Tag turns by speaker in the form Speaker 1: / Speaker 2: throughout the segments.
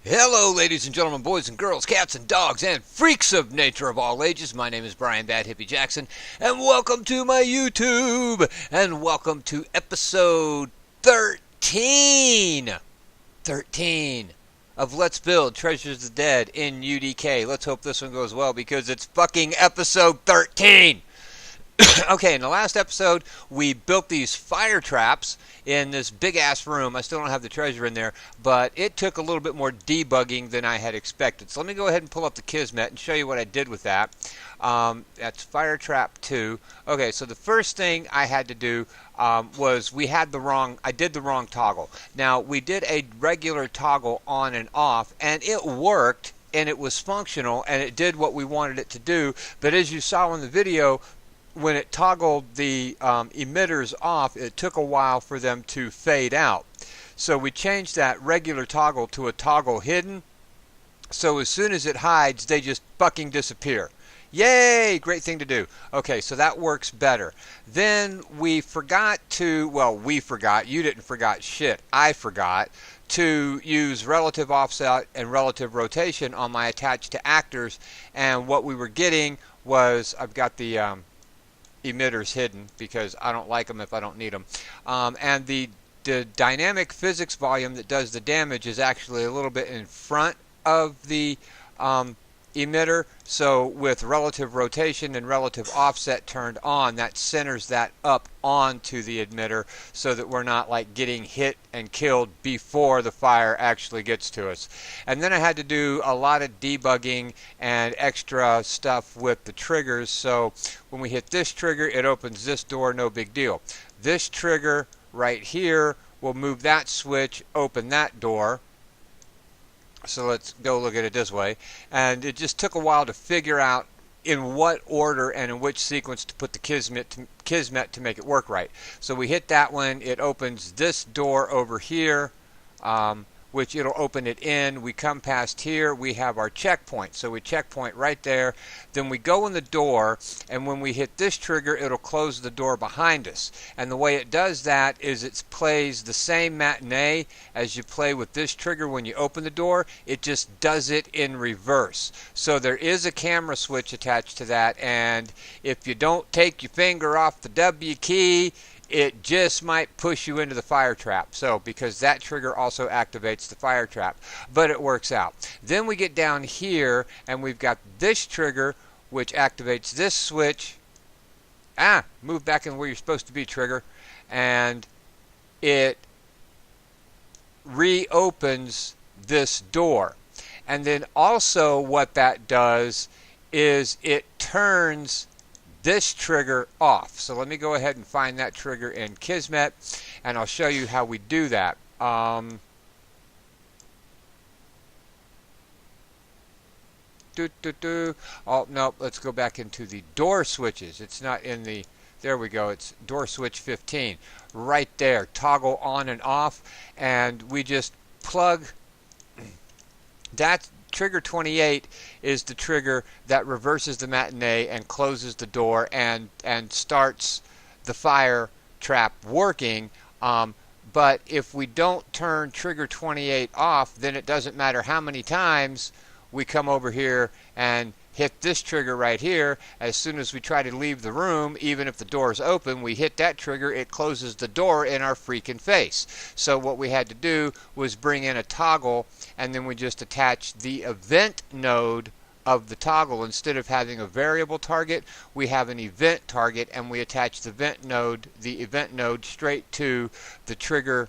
Speaker 1: Hello, ladies and gentlemen, boys and girls, cats and dogs, and freaks of nature of all ages. My name is Brian Bad Hippie Jackson, and welcome to my YouTube, and welcome to episode 13. 13 of Let's Build Treasures of the Dead in UDK. Let's hope this one goes well because it's fucking episode 13. Okay, in the last episode, we built these fire traps in this big-ass room. I still don't have the treasure in there, but it took a little bit more debugging than I had expected. So let me go ahead and pull up the Kismet and show you what I did with that. That's fire trap 2. Okay, so the first thing I had to do was I did the wrong toggle. Now, we did a regular toggle on and off, and it worked, and it was functional, and it did what we wanted it to do. But as you saw in the video, when it toggled the emitters off, it took a while for them to fade out. So we changed that regular toggle to a toggle hidden. So as soon as it hides, they just fucking disappear. Yay! Great thing to do. Okay, so that works better. Then we forgot to, you didn't forgot shit. I forgot to use relative offset and relative rotation on my attached to actors. And what we were getting was, I've got the emitters hidden because I don't like them if I don't need them. And the dynamic physics volume that does the damage is actually a little bit in front of the emitter. So with relative rotation and relative offset turned on, that centers that up onto the emitter so that we're not like getting hit and killed before the fire actually gets to us. And then I had to do a lot of debugging and extra stuff with the triggers. So when we hit this trigger, it opens this door, no big deal. This trigger right here will move that switch, open that door. So let's go look at it this way. And it just took a while to figure out in what order and in which sequence to put the Kismet to make it work right. So we hit that one. It opens this door over here, which it'll open it in. We come past here. We have our checkpoint. So we checkpoint right there. Then we go in the door, and when we hit this trigger, it'll close the door behind us. And the way it does that is it plays the same matinee as you play with this trigger when you open the door. It just does it in reverse. So there is a camera switch attached to that, and if you don't take your finger off the W key, it just might push you into the fire trap. So because that trigger also activates the fire trap, but it works out. Then we get down here and we've got this trigger which activates this switch. Move back in where you're supposed to be, trigger. And it reopens this door. And then also what that does is it turns this trigger off. So let me go ahead and find that trigger in Kismet, and I'll show you how we do that. Oh, no, let's go back into the door switches. It's not in the, there we go, it's door switch 15. Right there, toggle on and off, and we just plug that. Trigger 28 is the trigger that reverses the matinee and closes the door and starts the fire trap working. But if we don't turn trigger 28 off, then it doesn't matter how many times we come over here and hit this trigger right here. As soon as we try to leave the room, even if the door is open, we hit that trigger, it closes the door in our freaking face. So what we had to do was bring in a toggle, and then we just attached the event node of the toggle. Instead of having a variable target, we have an event target, and we attach the event node straight to the trigger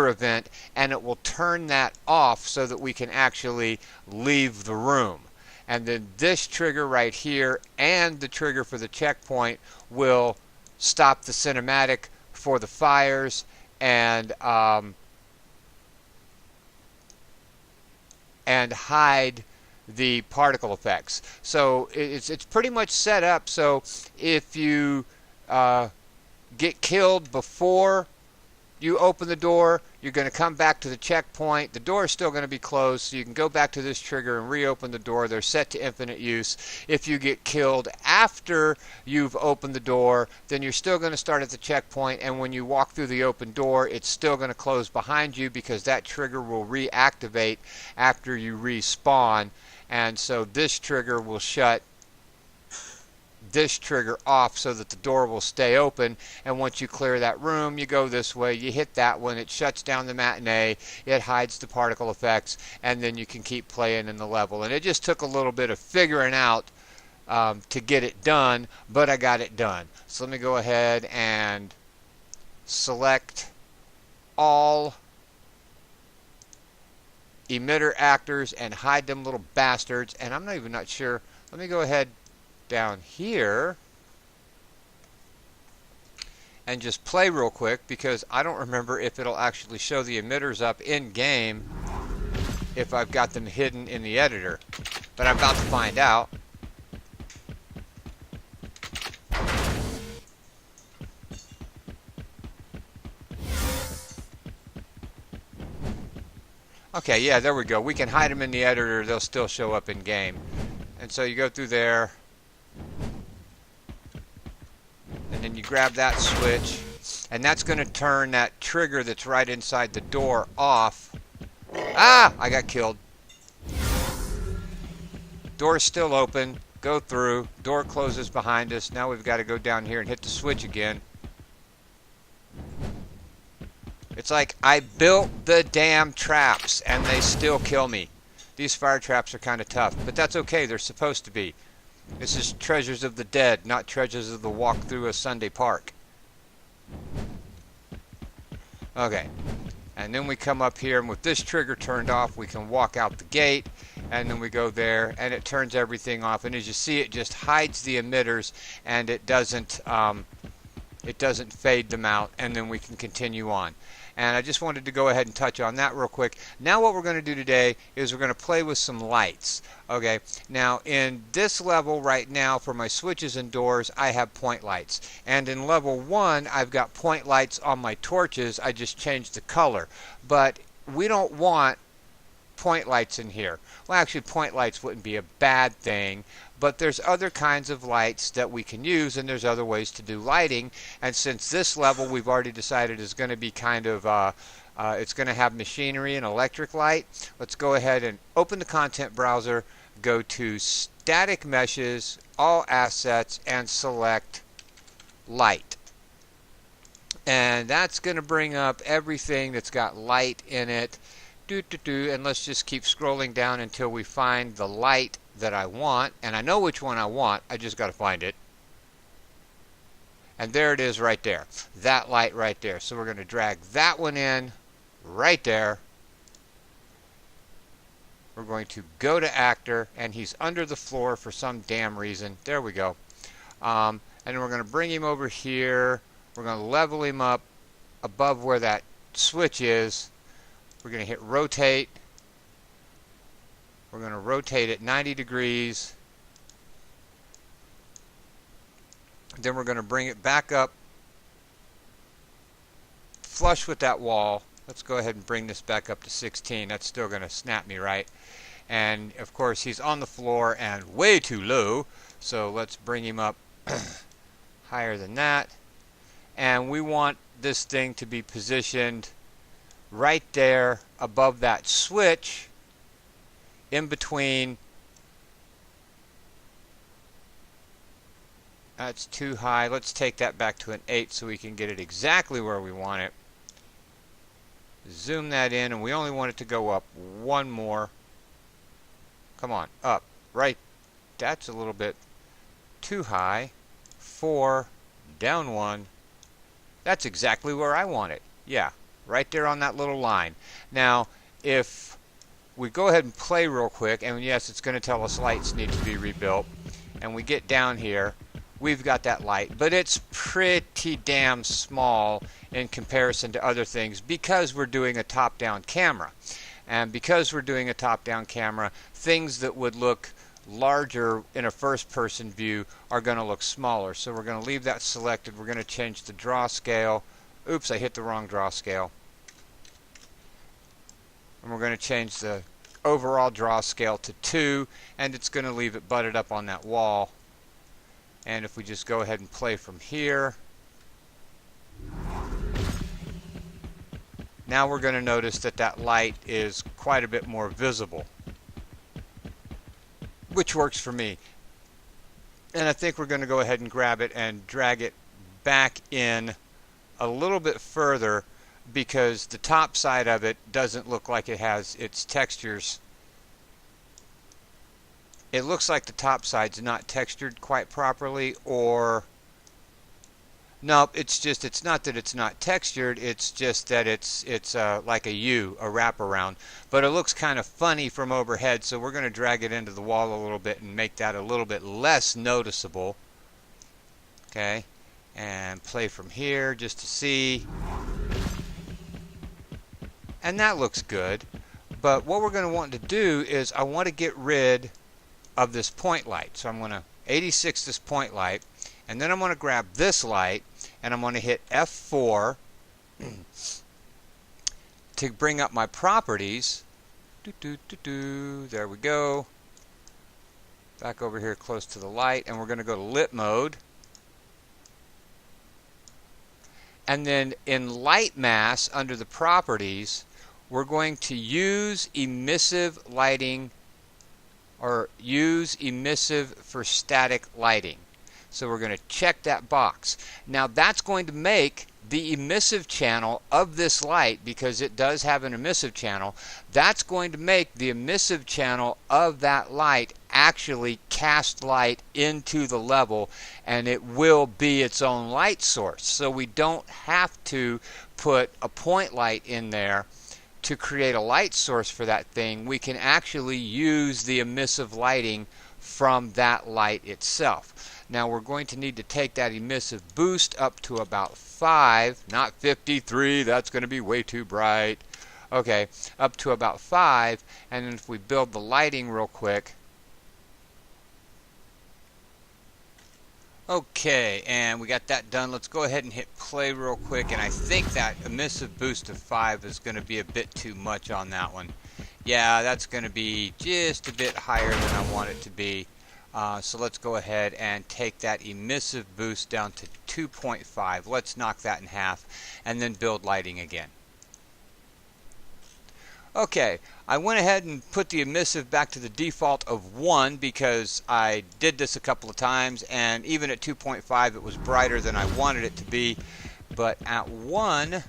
Speaker 1: event, and it will turn that off so that we can actually leave the room. And then this trigger right here and the trigger for the checkpoint will stop the cinematic for the fires and hide the particle effects. So it's pretty much set up so if you get killed before you open the door, you're going to come back to the checkpoint. The door is still going to be closed, so you can go back to this trigger and reopen the door. They're set to infinite use. If you get killed after you've opened the door, then you're still going to start at the checkpoint, and when you walk through the open door, it's still going to close behind you because that trigger will reactivate after you respawn, and so this trigger will shut this trigger off so that the door will stay open, and once you clear that room, you go this way, you hit that one, it shuts down the matinee, it hides the particle effects, and then you can keep playing in the level. And it just took a little bit of figuring out to get it done, but I got it done. So let me go ahead and select all emitter actors and hide them little bastards, and I'm not sure. Let me go ahead down here and just play real quick, because I don't remember if it'll actually show the emitters up in game if I've got them hidden in the editor, but I'm about to find out. Okay, yeah, there we go. We can hide them in the editor, they'll still show up in game. And so you go through there, and then you grab that switch, and that's going to turn that trigger that's right inside the door off. Ah! I got killed. Door's still open. Go through. Door closes behind us. Now we've got to go down here and hit the switch again. It's like I built the damn traps and they still kill me. These fire traps are kind of tough, but that's okay. They're supposed to be. This is Treasures of the Dead, not Treasures of the Walk Through a Sunday Park. Okay. And then we come up here, and with this trigger turned off, we can walk out the gate, and then we go there, and it turns everything off. And as you see, it just hides the emitters, and it doesn't fade them out, and then we can continue on. And I just wanted to go ahead and touch on that real quick. Now what we're going to do today is we're going to play with some lights. Okay, now in this level right now for my switches and doors, I have point lights. And in level 1, I've got point lights on my torches. I just changed the color. But we don't want point lights in here. Well, actually, point lights wouldn't be a bad thing, but there's other kinds of lights that we can use, and there's other ways to do lighting. And since this level we've already decided is going to be kind of it's going to have machinery and electric light, let's go ahead and open the content browser, go to static meshes, all assets, and select light. And that's going to bring up everything that's got light in it. And let's just keep scrolling down until we find the light that I want, and I know which one I want, I just got to find it. And there it is right there, that light right there. So we're going to drag that one in right there. We're going to go to actor, and he's under the floor for some damn reason. There we go. And then we're going to bring him over here. We're going to level him up above where that switch is. We're going to hit rotate. We're going to rotate it 90 degrees. Then we're going to bring it back up flush with that wall. Let's go ahead and bring this back up to 16. That's still going to snap me right. And of course he's on the floor and way too low. So let's bring him up higher than that. And we want this thing to be positioned right there above that switch, in between. That's too high. Let's take that back to an 8 so we can get it exactly where we want it. Zoom that in, and we only want it to go up one more. Come on, up. Right. That's a little bit too high. 4, down 1. That's exactly where I want it. Yeah, right there on that little line. Now, if we go ahead and play real quick, and yes, it's going to tell us lights need to be rebuilt, and we get down here, we've got that light, but it's pretty damn small in comparison to other things because we're doing a top-down camera. And because we're doing a top-down camera, things that would look larger in a first-person view are going to look smaller. So we're going to leave that selected. We're going to change the draw scale Oops, I hit the wrong draw scale. And we're going to change the overall draw scale to 2, and it's going to leave it butted up on that wall. And if we just go ahead and play from here, now we're going to notice that that light is quite a bit more visible, which works for me. And I think we're going to go ahead and grab it and drag it back in a little bit further, because the top side of it doesn't look like it has its textures. It looks like the top side's not textured quite properly, or no, it's not that it's not textured, it's just that it's like a U, a wraparound. But it looks kind of funny from overhead, so we're going to drag it into the wall a little bit and make that a little bit less noticeable. Okay, and play from here just to see. And that looks good. But what we're going to want to do is I want to get rid of this point light. So I'm going to 86 this point light, and then I'm going to grab this light and I'm going to hit F4 to bring up my properties. There we go. Back over here close to the light, and we're going to go to lit mode. And then in light mass, under the properties, we're going to use emissive lighting, or use emissive for static lighting. So we're going to check that box. Now that's going to make the emissive channel of this light, because it does have an emissive channel, that's going to make the emissive channel of that light actually cast light into the level, and it will be its own light source. So we don't have to put a point light in there to create a light source for that thing. We can actually use the emissive lighting from that light itself. Now we're going to need to take that emissive boost up to about 5, not 53, that's going to be way too bright. Okay, up to about 5, and then if we build the lighting real quick. Okay, and we got that done. Let's go ahead and hit play real quick, and I think that emissive boost of 5 is going to be a bit too much on that one. Yeah, that's going to be just a bit higher than I want it to be. So let's go ahead and take that emissive boost down to 2.5. Let's knock that in half and then build lighting again. Okay, I went ahead and put the emissive back to the default of 1 because I did this a couple of times, and even at 2.5 it was brighter than I wanted it to be. But at 1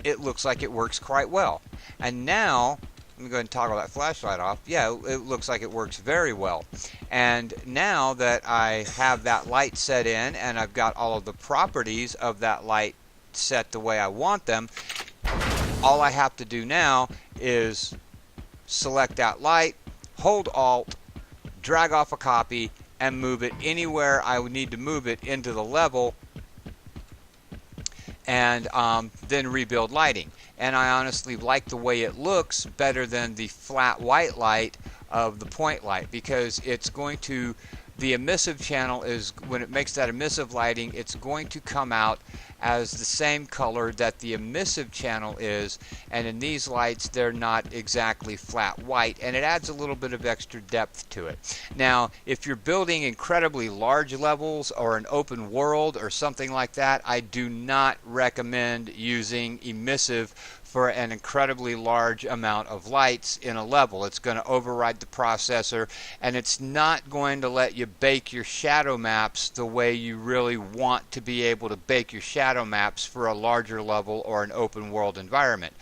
Speaker 1: it looks like it works quite well. And now let me go ahead and toggle that flashlight off. Yeah, it looks like it works very well. And now that I have that light set in and I've got all of the properties of that light set the way I want them, all I have to do now is select that light, hold Alt, drag off a copy, and move it anywhere I would need to move it into the level, and then rebuild lighting. And I honestly like the way it looks better than the flat white light of the point light, because it's going to, the emissive channel is, when it makes that emissive lighting, it's going to come out as the same color that the emissive channel is, and in these lights they're not exactly flat white, and it adds a little bit of extra depth to it. Now if you're building incredibly large levels or an open world or something like that, I do not recommend using emissive for an incredibly large amount of lights in a level. It's going to override the processor, and it's not going to let you bake your shadow maps the way you really want to be able to bake your shadow maps for a larger level or an open world environment.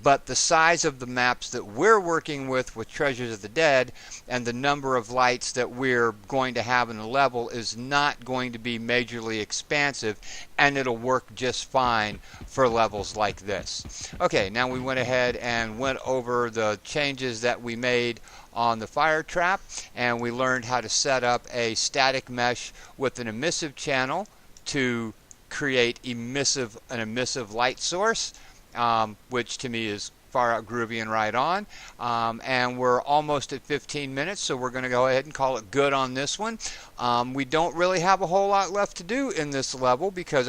Speaker 1: But the size of the maps that we're working with Treasures of the Dead, and the number of lights that we're going to have in a level, is not going to be majorly expansive, and it'll work just fine for levels like this. Okay, now we went ahead and went over the changes that we made on the fire trap, and we learned how to set up a static mesh with an emissive channel to create an emissive light source, which to me is far out groovy and right on. And we're almost at 15 minutes, so we're going to go ahead and call it good on this one. We don't really have a whole lot left to do in this level, because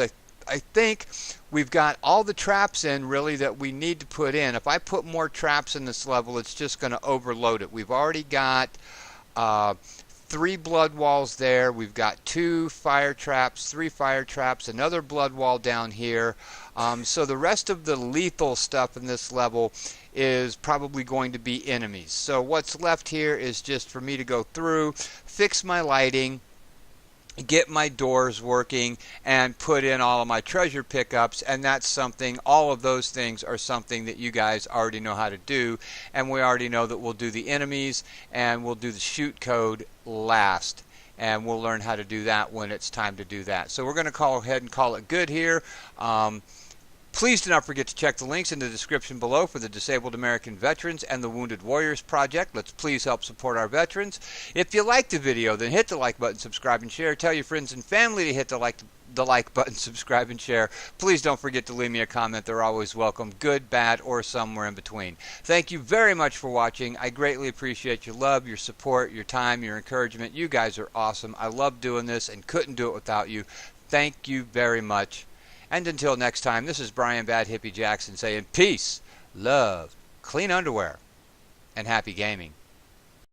Speaker 1: think we've got all the traps in really that we need to put in. If I put more traps in this level, it's just going to overload it. We've already got 3 blood walls there. We've got 2 fire traps, 3 fire traps, another blood wall down here. So the rest of the lethal stuff in this level is probably going to be enemies. So what's left here is just for me to go through, fix my lighting, get my doors working, and put in all of my treasure pickups. And that's something, all of those things are something that you guys already know how to do, and we already know that we'll do the enemies and we'll do the shoot code last, and we'll learn how to do that when it's time to do that. So we're going to go ahead and call it good here. Please do not forget to check the links in the description below for the Disabled American Veterans and the Wounded Warriors Project. Let's please help support our veterans. If you liked the video, then hit the like button, subscribe, and share. Tell your friends and family to hit the like button, subscribe, and share. Please don't forget to leave me a comment. They're always welcome, good, bad, or somewhere in between. Thank you very much for watching. I greatly appreciate your love, your support, your time, your encouragement. You guys are awesome. I love doing this and couldn't do it without you. Thank you very much. And until next time, this is Brian Bad Hippie Jackson saying peace, love, clean underwear, and happy gaming.